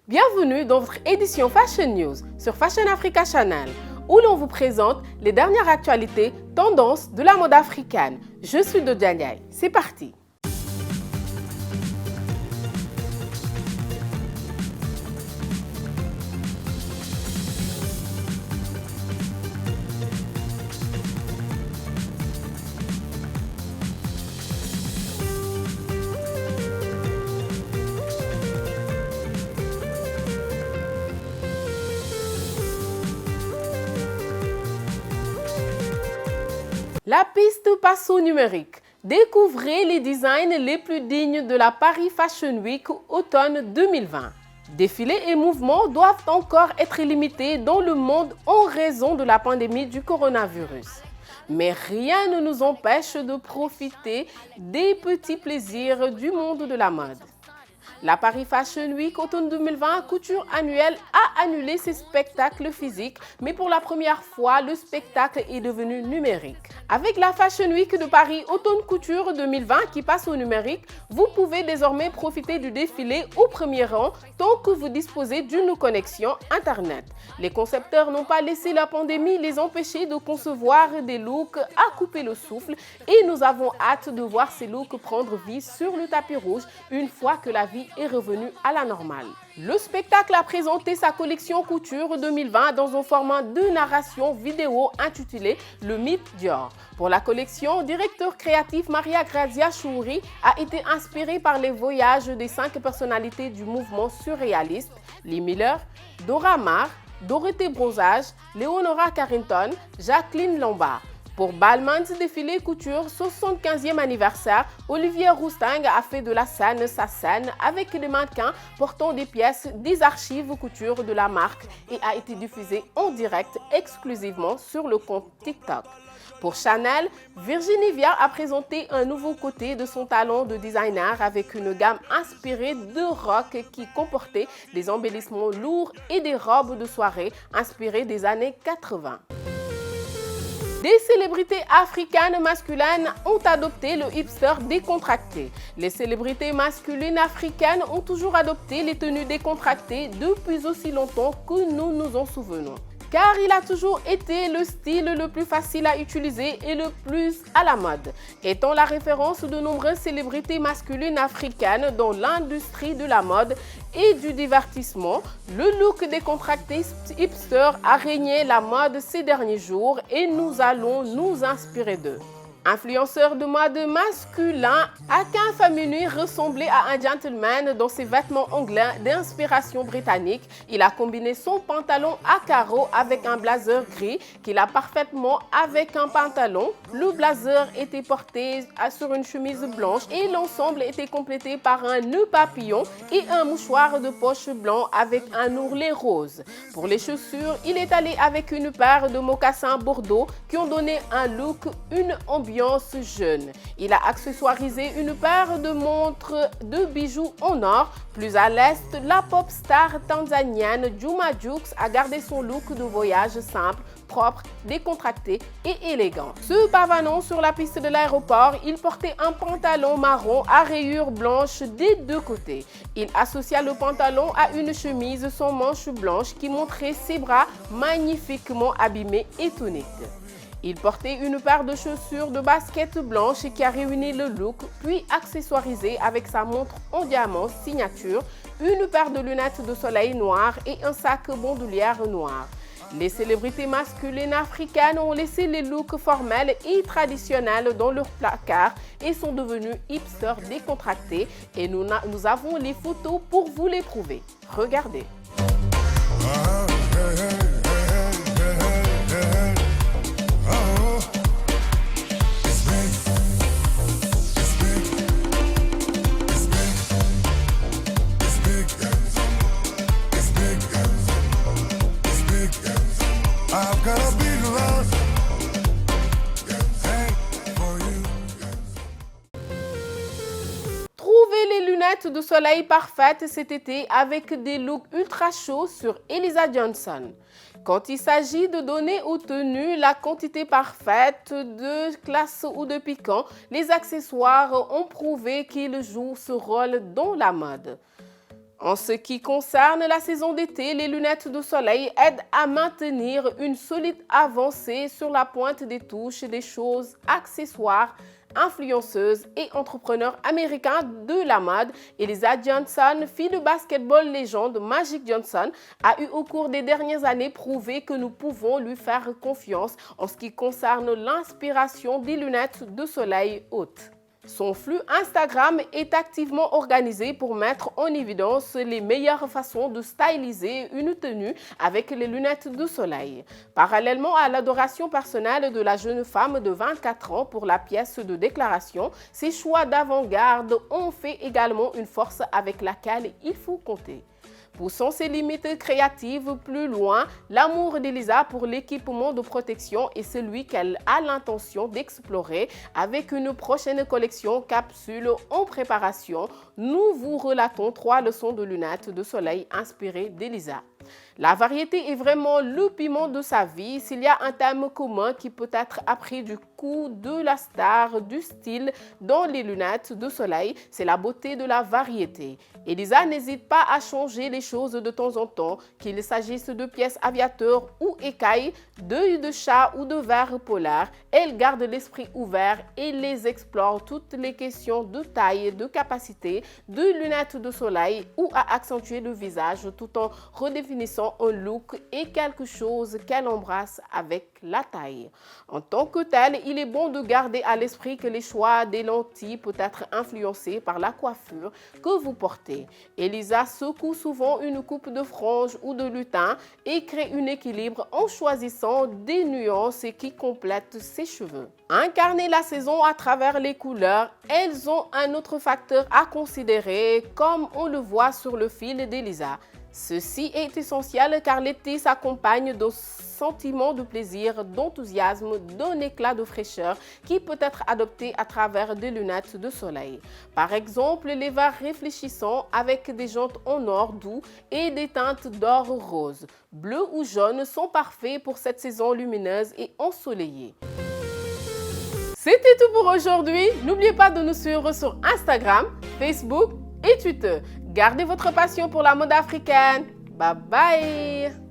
Bienvenue dans votre édition Fashion News sur Fashion Africa Channel, où l'on vous présente les dernières actualités, tendances de la mode africaine. Je suis Dodia Ndiaye. C'est parti! La piste passe au numérique. Découvrez les designs les plus dignes de la Paris Fashion Week automne 2020. Défilés et mouvements doivent encore être limités dans le monde en raison de la pandémie du coronavirus. Mais rien ne nous empêche de profiter des petits plaisirs du monde de la mode. La Paris Fashion Week automne 2020, couture annuelle, a annulé ses spectacles physiques, mais pour la première fois, le spectacle est devenu numérique. Avec la Fashion Week de Paris automne couture 2020 qui passe au numérique, vous pouvez désormais profiter du défilé au premier rang tant que vous disposez d'une connexion Internet. Les concepteurs n'ont pas laissé la pandémie les empêcher de concevoir des looks à couper le souffle et nous avons hâte de voir ces looks prendre vie sur le tapis rouge une fois que la vie est revenue à la normale. Le spectacle a présenté sa collection couture 2020 dans un format de narration vidéo intitulé Le Mythe Dior. Pour la collection, directeur créatif Maria Grazia Chouri a été inspiré par les voyages des 5 personnalités du mouvement surréaliste, Lee Miller, Dora Maar, Dorothée Brosage, Leonora Carrington, Jacqueline Lombard. Pour Balmain's défilé couture 75e anniversaire, Olivier Rousteing a fait de la scène sa scène avec des mannequins portant des pièces des archives couture de la marque et a été diffusé en direct exclusivement sur le compte TikTok. Pour Chanel, Virginie Viard a présenté un nouveau côté de son talent de designer avec une gamme inspirée de rock qui comportait des embellissements lourds et des robes de soirée inspirées des années 80. Des célébrités africaines masculines ont adopté le hipster décontracté. Les célébrités masculines africaines ont toujours adopté les tenues décontractées depuis aussi longtemps que nous nous en souvenons. Car il a toujours été le style le plus facile à utiliser et le plus à la mode, étant la référence de nombreuses célébrités masculines africaines dans l'industrie de la mode et du divertissement. Le look décontracté hipster a régné la mode ces derniers jours et nous allons nous inspirer d'eux. Influenceur de mode masculin, Akin Faminu ressemblait à un gentleman dans ses vêtements anglais d'inspiration britannique. Il a combiné son pantalon à carreaux avec un blazer gris qu'il a parfaitement avec un pantalon. Le blazer était porté sur une chemise blanche et l'ensemble était complété par un nœud papillon et un mouchoir de poche blanc avec un ourlet rose. Pour les chaussures, il est allé avec une paire de mocassins bordeaux qui ont donné un look, une ambiance jeune. Il a accessoirisé une paire de montres de bijoux en or. Plus à l'est, la pop star tanzanienne Juma Jux a gardé son look de voyage simple, propre, décontracté et élégant. Se pavanant sur la piste de l'aéroport, il portait un pantalon marron à rayures blanches des deux côtés. Il associa le pantalon à une chemise sans manches blanches qui montrait ses bras magnifiquement abîmés et toniques. Il portait une paire de chaussures de basket blanches qui a réuni le look, puis accessoirisé avec sa montre en diamant signature, une paire de lunettes de soleil noires et un sac bandoulière noir. Les célébrités masculines africaines ont laissé les looks formels et traditionnels dans leur placard et sont devenus hipsters décontractés et nous avons les photos pour vous les prouver. Regardez. Trouvez les lunettes de soleil parfaites cet été avec des looks ultra chauds sur Elisa Johnson. Quand il s'agit de donner aux tenues la quantité parfaite de classe ou de piquant, les accessoires ont prouvé qu'ils jouent ce rôle dans la mode. En ce qui concerne la saison d'été, les lunettes de soleil aident à maintenir une solide avancée sur la pointe des touches des choses accessoires, influenceuse et entrepreneur américain de la mode. Elisa Johnson, fille de basketball légende Magic Johnson, a eu au cours des dernières années prouvé que nous pouvons lui faire confiance en ce qui concerne l'inspiration des lunettes de soleil hautes. Son flux Instagram est activement organisé pour mettre en évidence les meilleures façons de styliser une tenue avec les lunettes de soleil. Parallèlement à l'adoration personnelle de la jeune femme de 24 ans pour la pièce de déclaration, ses choix d'avant-garde ont fait également une force avec laquelle il faut compter. Poussant ses limites créatives plus loin, l'amour d'Elisa pour l'équipement de protection est celui qu'elle a l'intention d'explorer avec une prochaine collection capsule en préparation. Nous vous relatons 3 leçons de lunettes de soleil inspirées d'Elisa. La variété est vraiment le piment de sa vie. S'il y a un thème commun qui peut être appris du coup de la star du style dans les lunettes de soleil, c'est la beauté de la variété. Elisa n'hésite pas à changer les choses de temps en temps, qu'il s'agisse de pièces aviateurs ou écailles, d'œils de chat ou de verre polaire. Elle garde l'esprit ouvert et les explore toutes les questions de taille, de capacité, de lunettes de soleil ou à accentuer le visage tout en redéfinissant un look et quelque chose qu'elle embrasse avec la taille. En tant que tel, il est bon de garder à l'esprit que les choix des lentilles peuvent être influencés par la coiffure que vous portez. Elisa secoue souvent une coupe de frange ou de lutin et crée un équilibre en choisissant des nuances qui complètent ses cheveux. Incarner la saison à travers les couleurs, elles ont un autre facteur à considérer, comme on le voit sur le fil d'Elisa. Ceci est essentiel car l'été s'accompagne d'un sentiment de plaisir, d'enthousiasme, d'un éclat de fraîcheur qui peut être adopté à travers des lunettes de soleil. Par exemple, les verres réfléchissants avec des jantes en or doux et des teintes d'or rose, bleu ou jaune sont parfaits pour cette saison lumineuse et ensoleillée. C'était tout pour aujourd'hui. N'oubliez pas de nous suivre sur Instagram, Facebook et Twitter. Gardez votre passion pour la mode africaine. Bye bye!